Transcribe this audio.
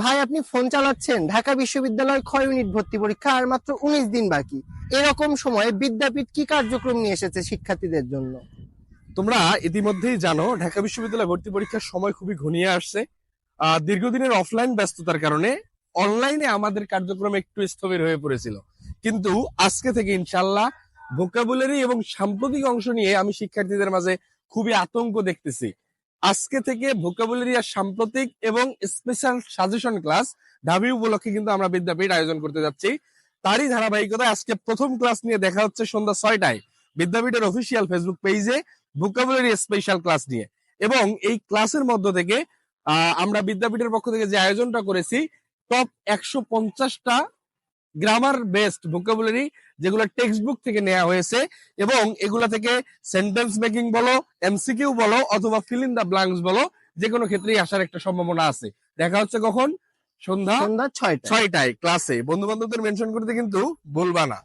ভাই আপনি ফোন চালাচ্ছেন, ঢাকা বিশ্ববিদ্যালয় ক্ষয় ইউনিট ভর্তি পরীক্ষা আর মাত্র 19 দিন বাকি। এরকম সময়ে বিদ্যাপীঠ কি কার্যক্রম নিয়ে এসেছে শিক্ষার্থীদের জন্য? তোমরা ইতিমধ্যেই জানো ঢাকা বিশ্ববিদ্যালয় ভর্তি পরীক্ষার সময় খুবই ঘনিয়ে আসছে। দীর্ঘদিনের অফলাইন ব্যস্ততার কারণে অনলাইনে আমাদের কার্যক্রম একটু স্থবির হয়ে পড়েছিল, কিন্তু আজকে থেকে ইনশাল্লাহ ভোকাবুলারি এবং সাম্প্রতিক অংশ নিয়ে আমি শিক্ষার্থীদের মাঝে খুবই আতঙ্ক দেখতেছি। আজকে থেকে ভোকাবুলারি আর সাম্প্রতিক এবং স্পেশাল সাজেশন ক্লাস ঢাবি উপলক্ষে কিন্তু আমরা বিদ্যাপীঠ আয়োজন করতে যাচ্ছি। তারই ধারাবাহিকতায় আজকে প্রথম ক্লাস নিয়ে দেখা হচ্ছে সন্ধ্যা 6টায় বিদ্যাপীঠের অফিসিয়াল ফেসবুক পেজে ভোকাবুলারি স্পেশাল ক্লাস নিয়ে। এবং এই ক্লাসের মধ্য থেকে আমরা বিদ্যাপীঠের পক্ষ থেকে যে আয়োজনটা করেছি, টপ 150টা গ্রামার বেসড ভোকাবুলারি যেগুলো টেক্সট বুক থেকে নেওয়া হয়েছে, এবং এগুলা থেকে সেন্টেন্স মেকিং বলো, এমসিকিউ বলো, অথবা ফিল ইন দা ব্ল্যাঙ্কস বলো, যে কোনো ক্ষেত্রেই আসার একটা সম্ভাবনা আছে। দেখা হচ্ছে কখন? সন্ধ্যা সন্ধ্যা 6টায়। 6টায় ক্লাসে। বন্ধু বান্ধবদের মেনশন করতে কিন্তু ভুলবা না।